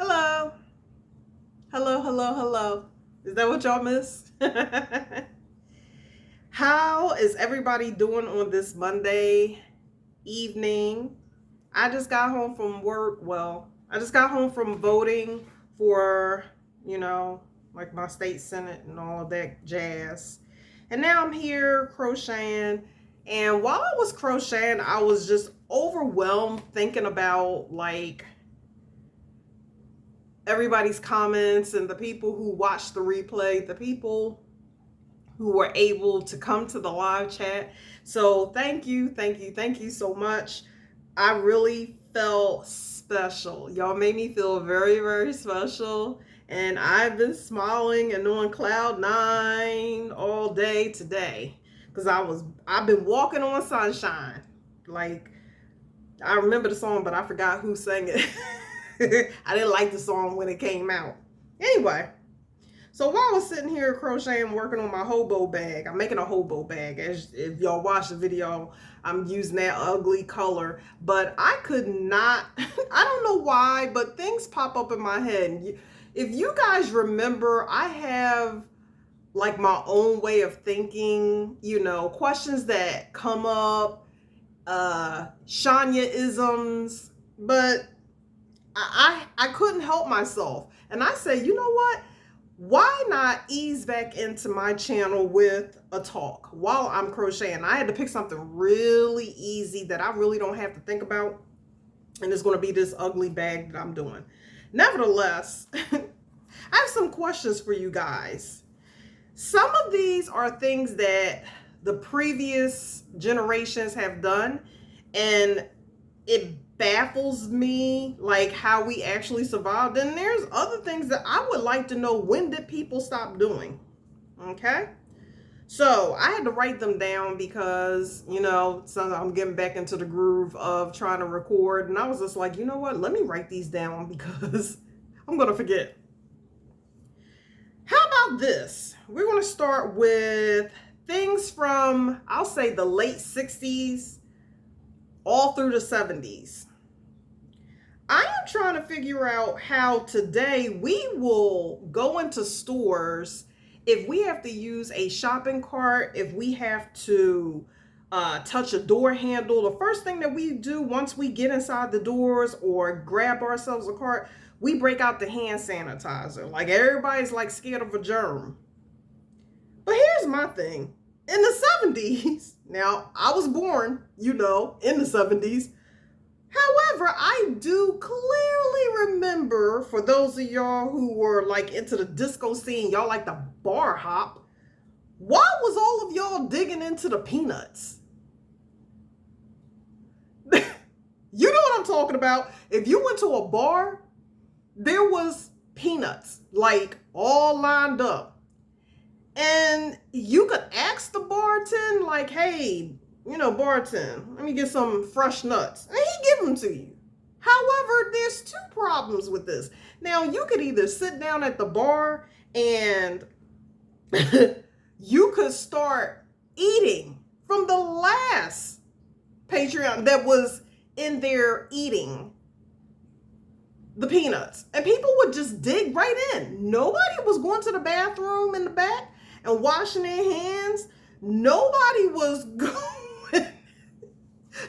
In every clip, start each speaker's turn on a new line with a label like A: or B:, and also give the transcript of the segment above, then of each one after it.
A: Hello. Hello, hello, hello. Is that what y'all missed? How is everybody doing on this Monday evening? I just got home from work. Well, I just got home from voting for, you know, like my state senate and all of that jazz. And now I'm here crocheting. And while I was crocheting, I was just overwhelmed thinking about like everybody's comments and the people who watched the replay, the people who were able to come to the live chat. So thank you, thank you, thank you so much. I really felt special. Y'all made me feel very, very special. And I've been smiling and on cloud nine all day today. Because I've been walking on sunshine. Like I remember the song, but I forgot who sang it. I didn't like the song when it came out. Anyway, so while I was sitting here crocheting, working on my hobo bag, I'm making a hobo bag. As if y'all watch the video, I'm using that ugly color, but I could not. I don't know why, but things pop up in my head. If you guys remember, I have like my own way of thinking. Questions that come up, Shania isms, but I couldn't help myself. And I say, you know what? Why not ease back into my channel with a talk while I'm crocheting? I had to pick something really easy that I really don't have to think about. And it's going to be this ugly bag that I'm doing. Nevertheless, I have some questions for you guys. Some of these are things that the previous generations have done, and it baffles me like how we actually survived. And there's other things that I would like to know, when did people stop doing? Okay, so I had to write them down because so I'm getting back into the groove of trying to record, and I was just like, you know what, let me write these down because I'm gonna forget. How about this? We're gonna start with things from, I'll say, the late 60s all through the 70s. I am trying to figure out how today we will go into stores if we have to use a shopping cart, if we have to touch a door handle. The first thing that we do once we get inside the doors or grab ourselves a cart, we break out the hand sanitizer. Like everybody's like scared of a germ. But here's my thing. In the 70s, now I was born, in the 70s. However, I do clearly remember, for those of y'all who were like into the disco scene, y'all like the bar hop. Why was all of y'all digging into the peanuts? You know what I'm talking about. If you went to a bar, there was peanuts like all lined up. And you could ask the bartend, like, hey, bartend, let me get some fresh nuts. And he give them to you. However, there's two problems with this. Now, you could either sit down at the bar and you could start eating from the last Patreon that was in there eating the peanuts. And people would just dig right in. Nobody was going to the bathroom in the back and washing their hands. Nobody was going.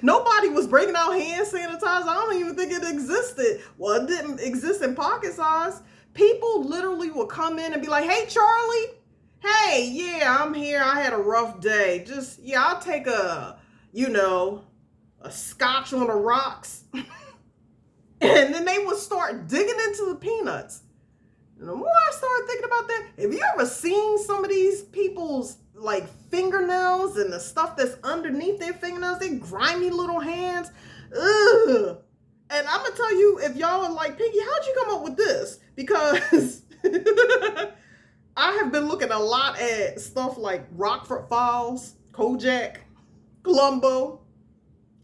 A: Nobody was breaking out hand sanitizer. I don't even think it existed. Well, it didn't exist in pocket size. People literally would come in and be like, hey, Charlie. Hey, yeah, I'm here. I had a rough day. I'll take a scotch on the rocks. And then they would start digging into the peanuts. And the more I started thinking about that, have you ever seen some of these people's like fingernails and the stuff that's underneath their fingernails? They grimy little hands. Ugh. And I'm gonna tell you, if y'all are like, Pinky, how'd you come up with this? Because I have been looking a lot at stuff like Rockford Files, Kojak, Columbo,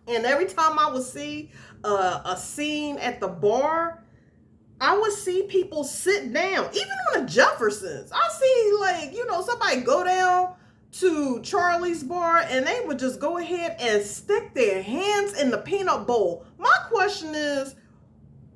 A: and every time I would see a scene at the bar, I would see people sit down, even on the Jeffersons. I see somebody go down to Charlie's bar and they would just go ahead and stick their hands in the peanut bowl. My question is,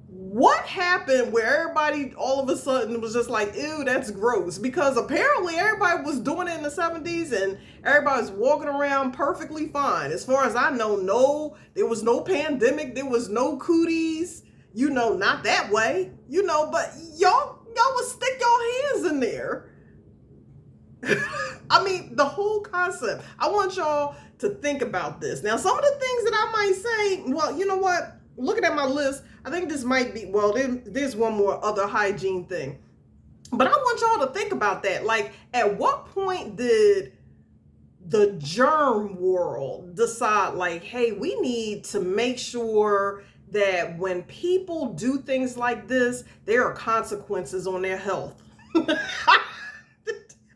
A: what happened where everybody all of a sudden was just like, ew, that's gross? Because apparently everybody was doing it in the 70s and everybody was walking around perfectly fine. As far as I know, no, there was no pandemic, there was no cooties, you know, not that way, you know, but y'all would stick your hands in there. I mean, the whole concept. I want y'all to think about this. Now, some of the things that I might say, well, you know what? Looking at my list, I think this might be, well, there's one more other hygiene thing. But I want y'all to think about that. Like, at what point did the germ world decide, like, hey, we need to make sure that when people do things like this, there are consequences on their health?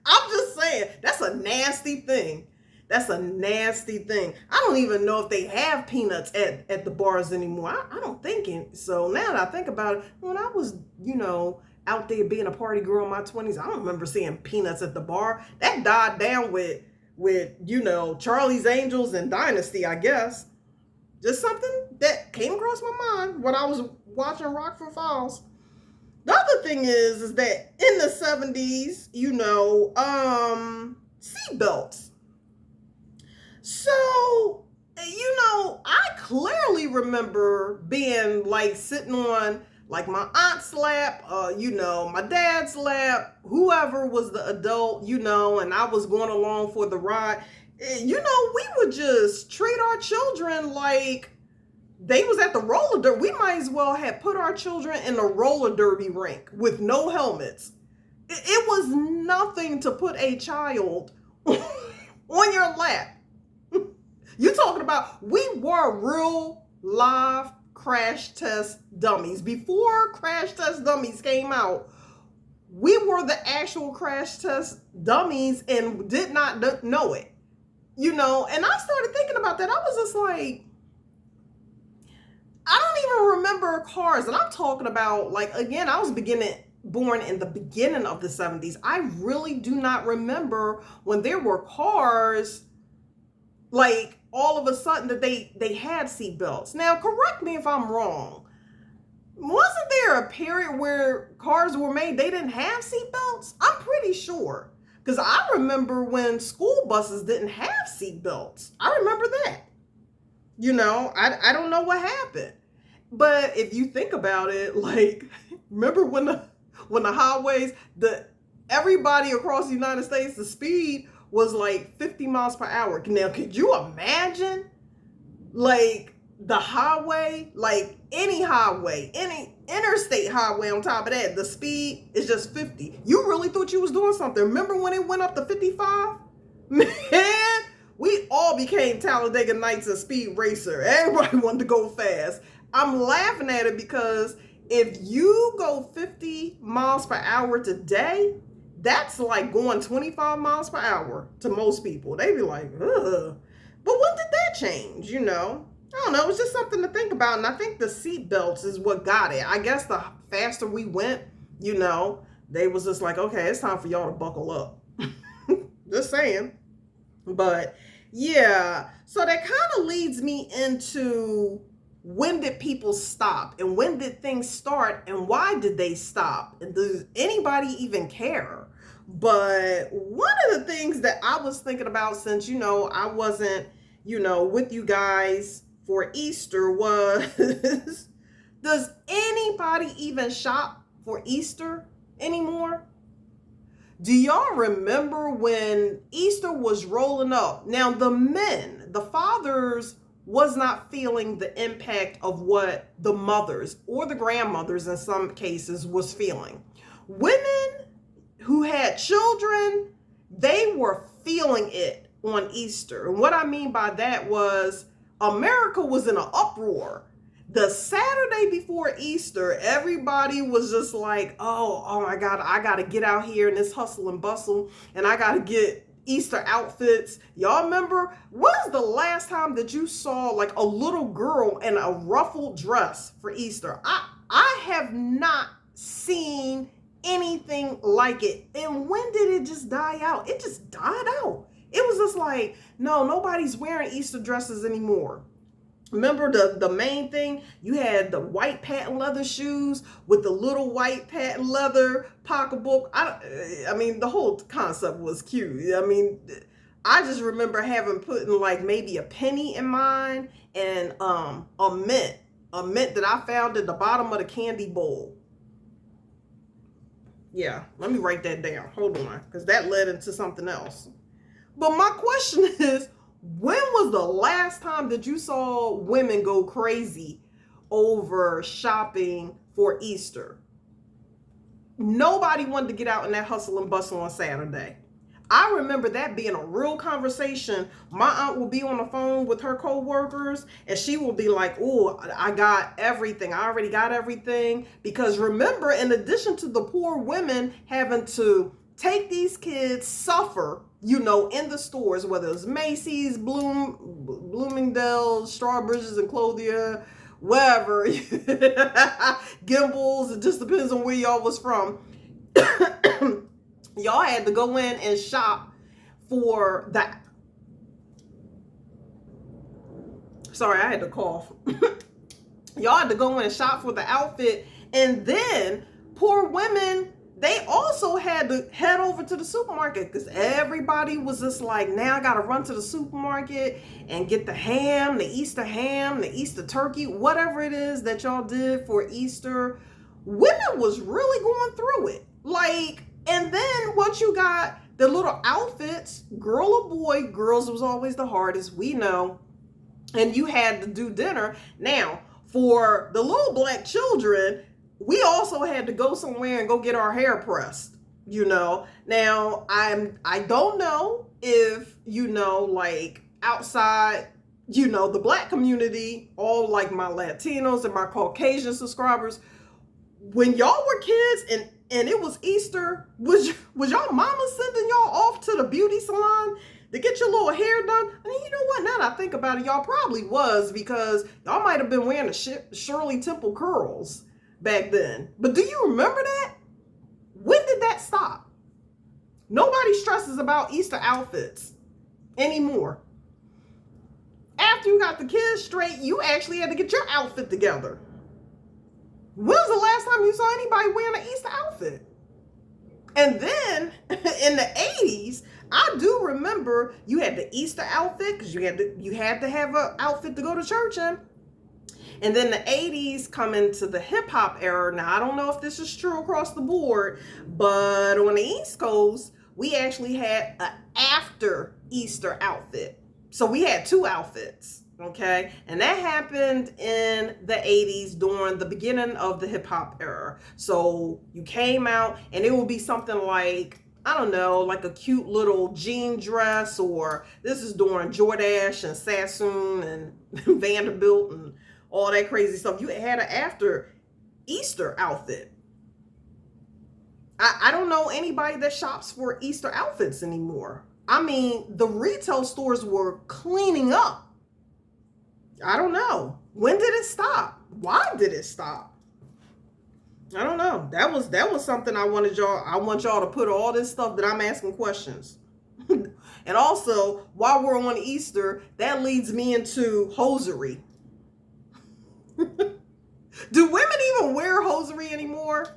A: I'm just saying, that's a nasty thing. That's a nasty thing. I don't even know if they have peanuts at the bars anymore. I don't think so. Now that I think about it, when I was, you know, out there being a party girl in my 20s, I don't remember seeing peanuts at the bar. That died down with you know, Charlie's Angels and Dynasty, I guess. Just something that came across my mind when I was watching Rockford Files. The other thing is that in the 70s, you know, seatbelts. So, you know, I clearly remember being like sitting on like my aunt's lap, you know, my dad's lap, whoever was the adult, you know, and I was going along for the ride. You know, we would just treat our children like they was at the roller derby. We might as well have put our children in a roller derby rink with no helmets. It was nothing to put a child on your lap. You talking about, we were real live crash test dummies. Before crash test dummies came out, we were the actual crash test dummies and did not know it. You know, and I started thinking about that. I was just like, I don't even remember cars. And I'm talking about, like, again, I was born in the beginning of the 70s. I really do not remember when there were cars, like, all of a sudden that they had seatbelts. Now, correct me if I'm wrong. Wasn't there a period where cars were made, they didn't have seatbelts? I'm pretty sure. Because I remember when school buses didn't have seatbelts. I remember that. You know, I don't know what happened. But if you think about it, like, remember when the highways, everybody across the United States, the speed was like 50 miles per hour. Now, could you imagine, like, the highway, like any highway, any interstate highway on top of that, the speed is just 50. You really thought you was doing something. Remember when it went up to 55? Man, we all became Talladega Nights and Speed Racer. Everybody wanted to go fast. I'm laughing at it because if you go 50 miles per hour today, that's like going 25 miles per hour to most people. They be like, ugh. But when did that change, you know? I don't know. It's just something to think about. And I think the seat belts is what got it. I guess the faster we went, you know, they was just like, okay, it's time for y'all to buckle up. Just saying. But yeah, so that kind of leads me into, when did people stop and when did things start and why did they stop? And does anybody even care? But one of the things that I was thinking about, since, you know, I wasn't, you know, with you guys for Easter, was, does anybody even shop for Easter anymore? Do y'all remember when Easter was rolling up? Now, the men, the fathers, was not feeling the impact of what the mothers or the grandmothers in some cases was feeling. Women who had children, they were feeling it on Easter. And what I mean by that was America was in an uproar. The Saturday before Easter, everybody was just like, oh my God, I got to get out here in this hustle and bustle, and I got to get Easter outfits. Y'all remember, when's the last time that you saw like a little girl in a ruffled dress for Easter? I have not seen anything like it. And when did it just die out? It just died out. It was just like, no, nobody's wearing Easter dresses anymore. Remember the main thing? You had the white patent leather shoes with the little white patent leather pocketbook. I mean, the whole concept was cute. I mean, I just remember having put in like maybe a penny in mine and a mint that I found at the bottom of the candy bowl. Yeah, let me write that down. Hold on, because that led into something else. But my question is, when was the last time that you saw women go crazy over shopping for Easter? Nobody wanted to get out in that hustle and bustle on Saturday. I remember that being a real conversation. My aunt will be on the phone with her co-workers and she will be like, oh, I got everything. I already got everything. Because remember, in addition to the poor women having to take these kids, suffer, you know, in the stores, whether it's Macy's, Bloomingdale's, Strawbridge's and Clothier, wherever, Gimbals, it just depends on where y'all was from. Y'all had to go in and shop for that. Sorry, I had to cough. Y'all had to go in and shop for the outfit. And then poor women, they also had to head over to the supermarket because everybody was just like, now I got to run to the supermarket and get the ham, the Easter turkey, whatever it is that y'all did for Easter. Women was really going through it. Like, and then once you got the little outfits, girl or boy, girls was always the hardest, we know. And you had to do dinner. Now, for the little black children, we also had to go somewhere and go get our hair pressed, you know. Now, I don't know if, you know, like outside, you know, the black community, all like my Latinos and my Caucasian subscribers, when y'all were kids and it was Easter, was y'all mama sending y'all off to the beauty salon to get your little hair done? I mean, you know what? Now that I think about it, y'all probably was, because y'all might have been wearing the Shirley Temple curls back then. But do you remember that? When did that stop? Nobody stresses about Easter outfits anymore. After you got the kids straight, you actually had to get your outfit together. When was the last time you saw anybody wearing an Easter outfit? And then in the 80s, I do remember you had the Easter outfit because you had to have an outfit to go to church in. And then the 80s come into the hip hop era. Now, I don't know if this is true across the board, but on the East Coast, we actually had an after Easter outfit. So we had two outfits. Okay, and that happened in the 80s during the beginning of the hip hop era. So you came out and it would be something like, I don't know, like a cute little jean dress, or this is during Jordache and Sassoon and Vanderbilt and all that crazy stuff. You had an after Easter outfit. I don't know anybody that shops for Easter outfits anymore. I mean, the retail stores were cleaning up. I don't know. When did it stop? Why did it stop? I don't know. That was something I want y'all to put all this stuff that I'm asking questions. And also, while we're on Easter, that leads me into hosiery. Do women even wear hosiery anymore?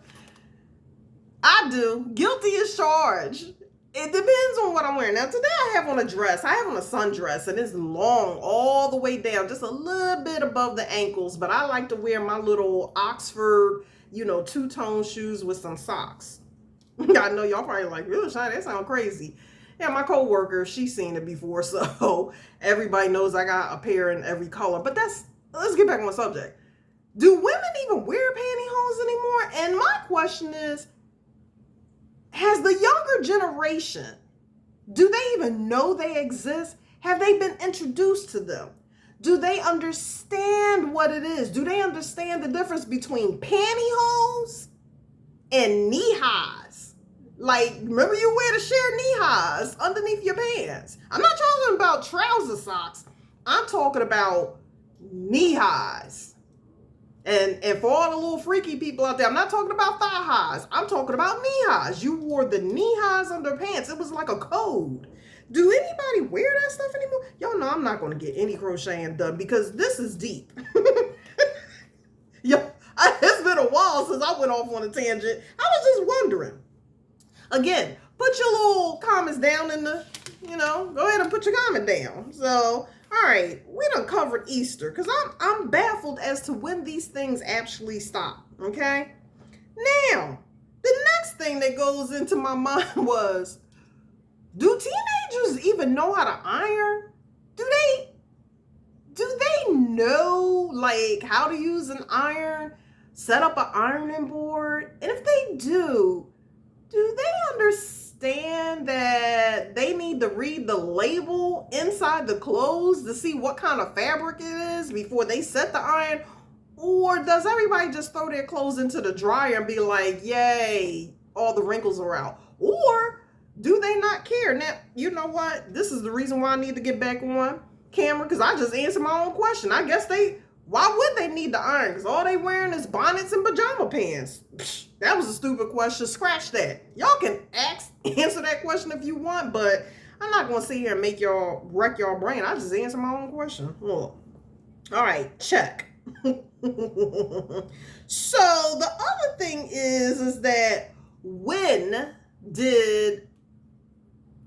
A: I do. Guilty as charged. It depends on what I'm wearing. Now, today I have on a dress. I have on a sundress, and it's long all the way down, just a little bit above the ankles. But I like to wear my little Oxford, you know, two-tone shoes with some socks. I know y'all probably like, "Ew, Shine, that sounds crazy." Yeah, my coworker, she's seen it before, so everybody knows I got a pair in every color. But let's get back on the subject. Do women even wear pantyhose anymore? And my question is, has the younger generation, do they even know they exist? Have they been introduced to them? Do they understand what it is? Do they understand the difference between pantyhose and knee-highs? Like, remember you wear the sheer knee-highs underneath your pants. I'm not talking about trouser socks. I'm talking about knee-highs. And for all the little freaky people out there, I'm not talking about thigh highs. I'm talking about knee highs. You wore the knee highs under pants. It was like a code Do anybody wear that stuff anymore? Y'all know I'm not going to get any crocheting done because this is deep. Yo, it's been a while since I went off on a tangent. I was just wondering. Again, put your little comments down in the, go ahead and put your comment down. So, all right, we done covered Easter because I'm baffled as to when these things actually stop. Okay. Now, the next thing that goes into my mind was, do teenagers even know how to iron? Do they know like how to use an iron, set up an ironing board? And if they do they understand that they need to read the label inside the clothes to see what kind of fabric it is before they set the iron? Or does everybody just throw their clothes into the dryer and be like, yay, all the wrinkles are out? Or do they not care? Now, you know what? This is the reason why I need to get back on camera, because I just answered my own question. I guess why would they need the iron? Because all they wearing is bonnets and pajama pants. Psh, that was a stupid question. Scratch that. Y'all can answer that question if you want, but I'm not going to sit here and make y'all wreck y'all brain. I just answered my own question. Look. All right, check. So the other thing is that when did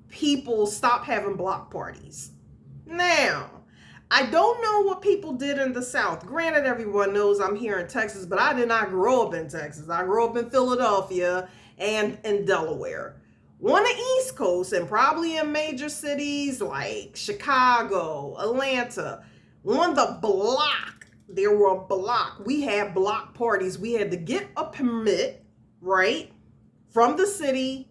A: people stop having block parties? Now, I don't know what people did in the South. Granted, everyone knows I'm here in Texas, but I did not grow up in Texas. I grew up in Philadelphia and in Delaware. On the East Coast and probably in major cities like Chicago, Atlanta, on the block, we had block parties. We had to get a permit, right, from the city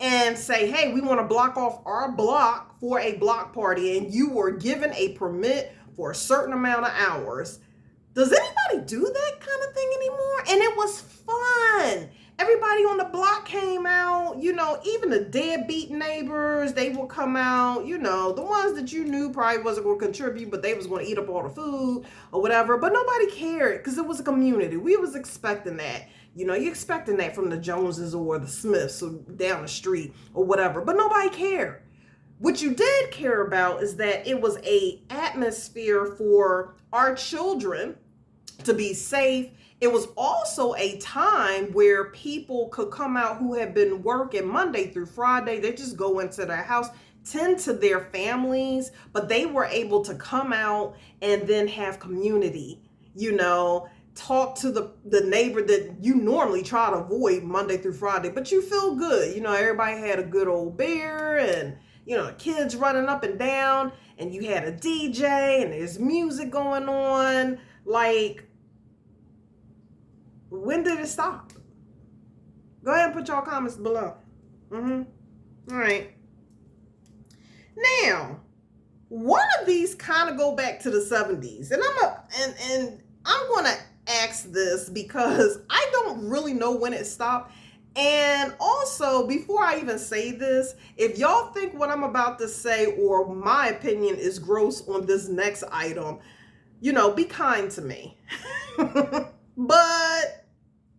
A: and say, hey, we want to block off our block for a block party. And you were given a permit for a certain amount of hours. Does anybody do that kind of thing anymore? And it was fun. Everybody on the block came out, even the deadbeat neighbors, they would come out, the ones that you knew probably wasn't going to contribute, but they was going to eat up all the food or whatever. But nobody cared because it was a community. We was expecting that. You're expecting that from the Joneses or the Smiths or down the street or whatever, but nobody cared. What you did care about is that it was an atmosphere for our children to be safe. It was also a time where people could come out who had been working Monday through Friday. They just go into their house, tend to their families, but they were able to come out and then have community, talk to the neighbor that you normally try to avoid Monday through Friday, but you feel good. Everybody had a good old beer and, kids running up and down, and you had a DJ and there's music going on. Like, when did it stop? Go ahead and put your comments below. All right. Now, one of these kind of go back to the 70s, and I'm gonna ask this because I don't really know when it stopped. And also, before I even say this, if y'all think what I'm about to say or my opinion is gross on this next item, be kind to me. But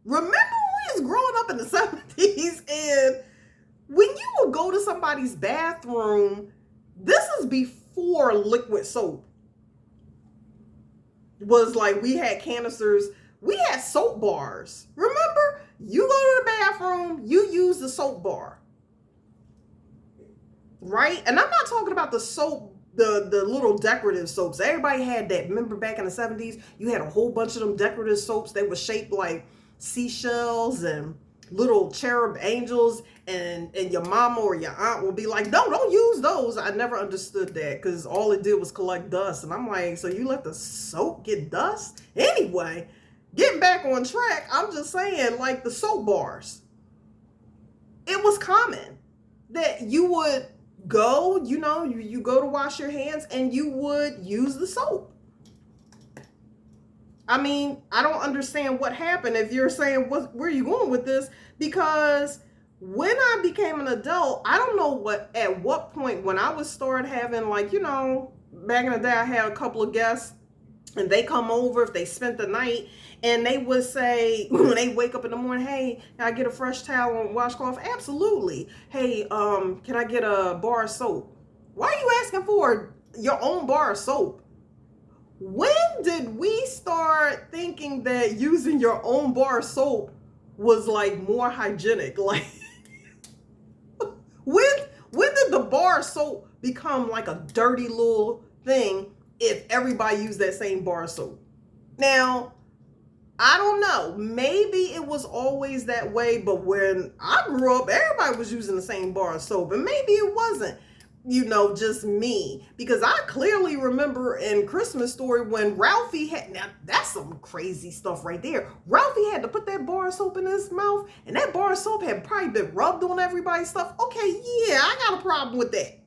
A: remember when we was growing up in the 70s and when you would go to somebody's bathroom, this is before liquid soap was like, we had canisters, we had soap bars. Remember? You go to the bathroom, you use the soap bar. Right? And I'm not talking about the soap, the little decorative soaps. Everybody had that. Remember back in the 70s, you had a whole bunch of them decorative soaps. They were shaped like seashells and little cherub angels, and your mama or your aunt will be like, no, don't use those. I never understood that because all it did was collect dust. And I'm like, so you let the soap get dust? Anyway, getting back on track, I'm just saying, like the soap bars. It was common that you would go, you go to wash your hands and you would use the soap. I mean, I don't understand what happened if you're saying, where are you going with this? Because when I became an adult, I don't know at what point when I would start having, like, back in the day, I had a couple of guests and they come over if they spent the night and they would say, when they wake up in the morning, hey, can I get a fresh towel and washcloth? Absolutely. Hey, can I get a bar of soap? Why are you asking for your own bar of soap? When did we start thinking that using your own bar of soap was like more hygienic? Like, when did the bar of soap become like a dirty little thing if everybody used that same bar of soap? Now, I don't know. Maybe it was always that way, but when I grew up, everybody was using the same bar of soap, and maybe it wasn't, just me. Because I clearly remember in Christmas Story when Ralphie had, now that's some crazy stuff right there. Ralphie had to put that bar of soap in his mouth, and that bar of soap had probably been rubbed on everybody's stuff. Okay, yeah, I got a problem with that.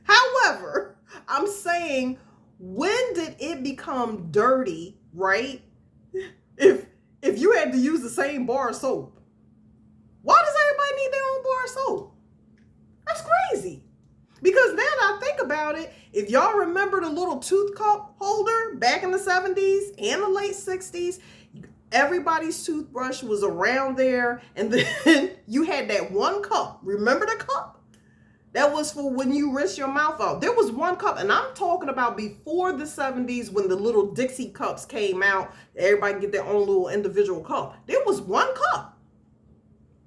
A: However, I'm saying, when did it become dirty, right? If you had to use the same bar of soap, why does everybody need their own bar of soap? That's crazy. Because now that I think about it, if y'all remember the little tooth cup holder back in the 70s and the late 60s, everybody's toothbrush was around there, and then you had that one cup. Remember the cup? That was for when you rinse your mouth out. There was one cup, and I'm talking about before the 70s when the little Dixie cups came out. Everybody get their own little individual cup. There was one cup.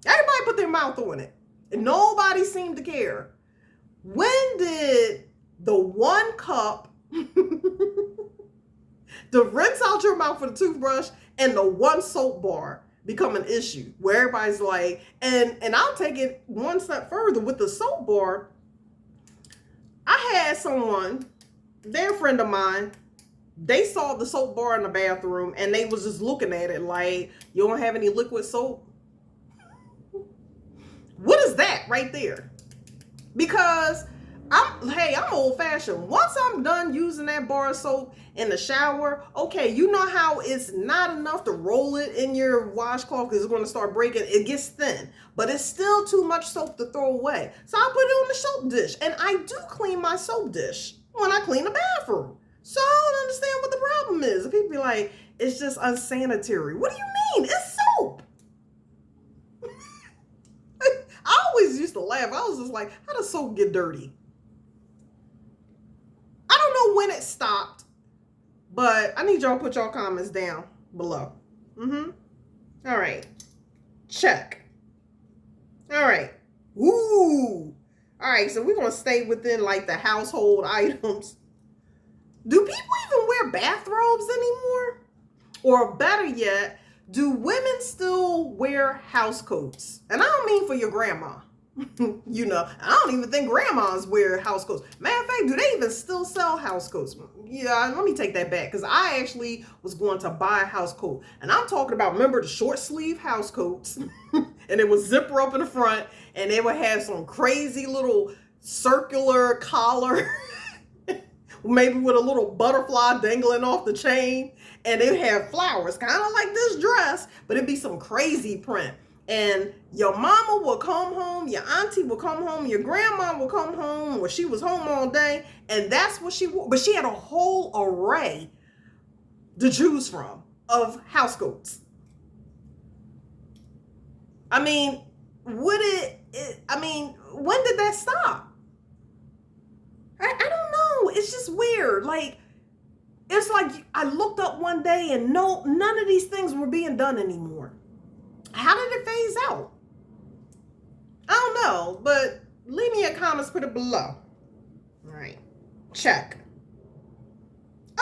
A: Everybody put their mouth on it, and nobody seemed to care. When did the one cup to rinse out your mouth for the toothbrush and the one soap bar become an issue where everybody's like, and I'll take it one step further with the soap bar. I had someone, their friend of mine, they saw the soap bar in the bathroom and they was just looking at it like, you don't have any liquid soap? What is that right there? Because I'm old fashioned. Once I'm done using that bar of soap in the shower, okay, you know how it's not enough to roll it in your washcloth because it's going to start breaking. It gets thin, but it's still too much soap to throw away. So I put it on the soap dish, and I do clean my soap dish when I clean the bathroom. So I don't understand what the problem is. People be like, it's just unsanitary. What do you mean? It's soap. I always used to laugh. I was just like, how does soap get dirty? I don't know when it stopped, but I need y'all to put y'all comments down below. All right. Check. All right. Ooh. All right, so we're going to stay within like the household items. Do people even wear bathrobes anymore? Or better yet, do women still wear house coats? And I don't mean for your grandma. I don't even think grandmas wear house coats. Matter of fact, do they even still sell house coats? Yeah, let me take that back, because I actually was going to buy a house coat. And I'm talking about, remember the short sleeve house coats? And it would zipper up in the front, and they would have some crazy little circular collar, maybe with a little butterfly dangling off the chain. And they have flowers, kind of like this dress, but it'd be some crazy print. And your mama will come home, your auntie will come home, your grandma will come home, or she was home all day, and that's what she wore. But she had a whole array to choose from of house coats. I mean, when did that stop? I don't know. It's just weird. Like, it's like I looked up one day and none of these things were being done anymore. How did it phase out? I don't know, but leave me a comment, put it below. All right, check.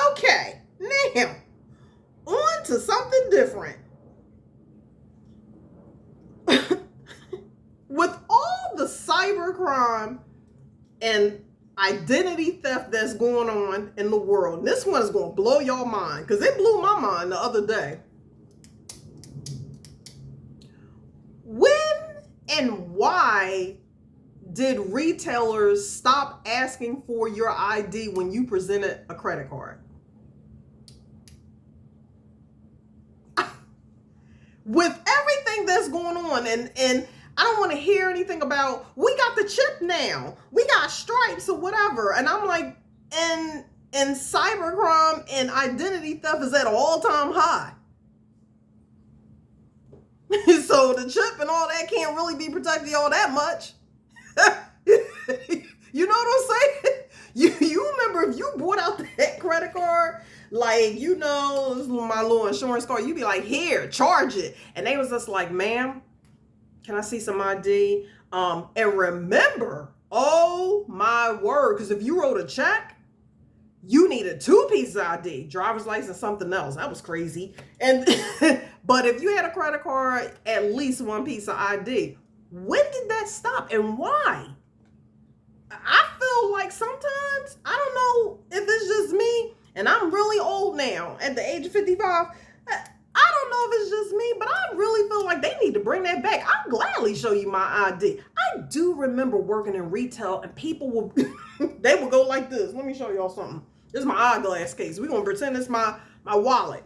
A: Okay, now on to something different. With all the cybercrime and identity theft that's going on in the world, this one is going to blow your mind, because it blew my mind the other day. When and why did retailers stop asking for your ID when you presented a credit card? With everything that's going on, and I don't want to hear anything about, we got the chip now, we got stripes or whatever. And I'm like, and cybercrime and identity theft is at an all-time high. So the chip and all that can't really be protecting y'all that much. You know what I'm saying? You remember if you bought out that credit card, like, this is my little insurance card, you'd be like, here, charge it. And they was just like, ma'am, can I see some ID? And remember, oh my word, because if you wrote a check, you needed 2 pieces of ID, driver's license, something else. That was crazy. And but if you had a credit card, at least 1 piece of ID. When did that stop and why? I feel like sometimes, I don't know if it's just me, and I'm really old now at the age of 55. I don't know if it's just me, but I really feel like they need to bring that back. I'll gladly show you my ID. I do remember working in retail and people will, they will go like this. Let me show y'all something. This is my eyeglass case. We're going to pretend it's my wallet.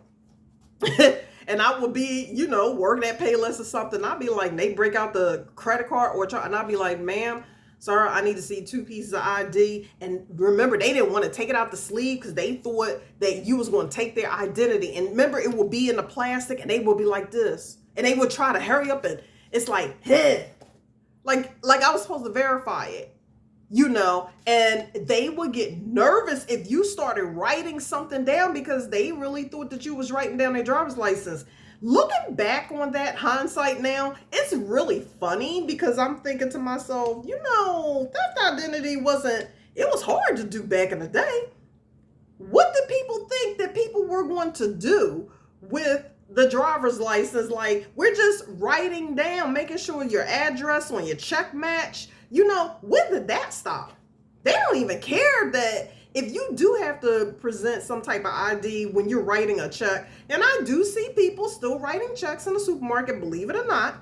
A: And I would be, working at Payless or something. I'd be like, they break out the credit card and I'd be like, ma'am, sir, I need to see 2 pieces of ID. And remember, they didn't want to take it out the sleeve because they thought that you was going to take their identity. And remember, it would be in the plastic and they would be like this. And they would try to hurry up and it's like, hey, like I was supposed to verify it, and they would get nervous if you started writing something down because they really thought that you was writing down their driver's license. Looking back on that, hindsight now, it's really funny because I'm thinking to myself, theft identity it was hard to do back in the day. What did people think that people were going to do with the driver's license? Like, we're just writing down, making sure your address on your check match. When did that stop? They don't even care that if you do have to present some type of ID when you're writing a check, and I do see people still writing checks in the supermarket, believe it or not,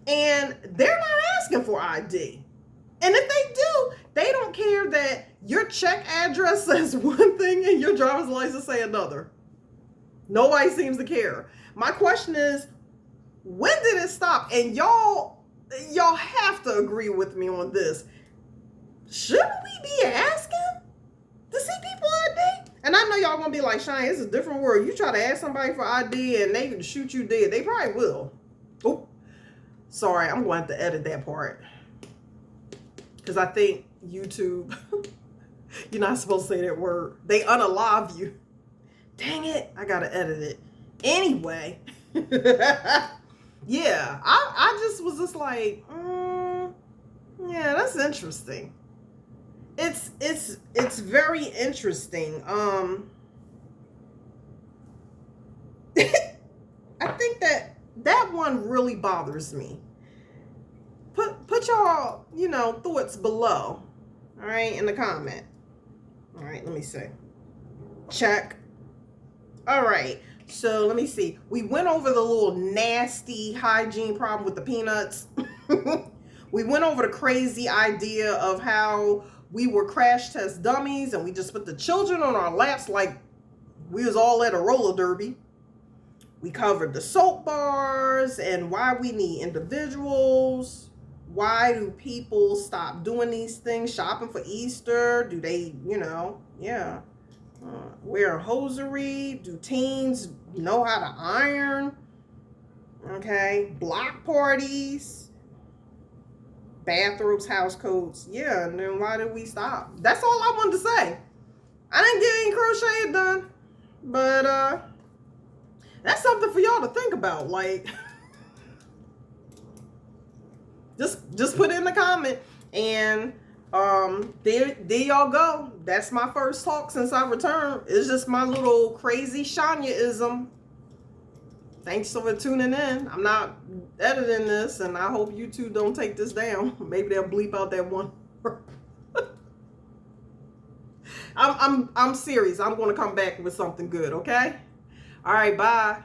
A: and they're not asking for ID. And if they do, they don't care that your check address says one thing and your driver's license say another. Nobody seems to care. My question is, when did it stop? And y'all have to agree with me on this. Shouldn't we be asking to see people ID? And I know y'all gonna be like, Shine, it's a different world. You try to ask somebody for ID and they can shoot you dead. They probably will. Oh, sorry, I'm going to have to edit that part. Because I think YouTube, you're not supposed to say that word. They unalive you. Dang it, I gotta edit it. Anyway. Yeah, I just was just like, yeah, that's interesting. It's very interesting. I think that one really bothers me. Put y'all, thoughts below. All right, in the comment. All right, let me see. Check. All right. So let me see. We went over the little nasty hygiene problem with the peanuts. We went over the crazy idea of how we were crash test dummies and we just put the children on our laps like we was all at a roller derby. We covered the soap bars and why we need individuals. Why do people stop doing these things? Shopping for Easter? Do they, yeah. Wear hosiery? Do teens know how to iron? Okay. Block parties. Bathrobes, house coats. Yeah, and then why did we stop? That's all I wanted to say. I didn't get any crochet done. But that's something for y'all to think about. Like, just put it in the comment. And there y'all go. That's my first talk since I returned. It's just my little crazy Shania-ism. Thanks for tuning in. I'm not editing this, and I hope you two don't take this down. Maybe they'll bleep out that one. I'm serious. I'm going to come back with something good, okay? All right, bye.